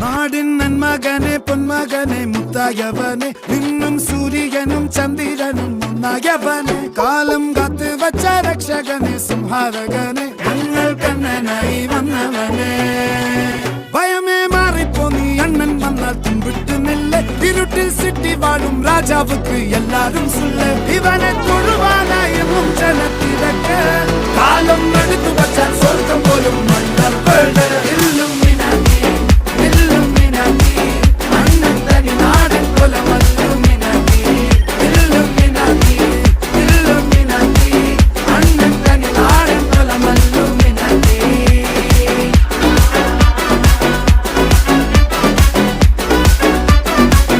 നാടിൻ നന്മകനെ പൊന്മകനെ മുത്തായവനെ നിന്നും സൂര്യനും ചന്ദ്രനും ഒന്നായവനെ കാലം കാത്ത് വച്ച രക്ഷകനെ സംഹാരകനെ ഞങ്ങൾ കണ്ണനായി വന്നവനെ ഭയമേ മാറിപ്പോ നീ അണ്ണൻ വന്നാൽ തുമ്പിട്ട് നില്ല ഇരുട്ടിൽ സിറ്റി വാഴും രാജാവുക്ക് എല്ലാരും സുല്ല ഇവനെ തൊഴുവാനായും ജനത്തിരക്ക് കാലം എടുത്തു വച്ചാൽ സ്വർഗം പോലും മണ്ണർ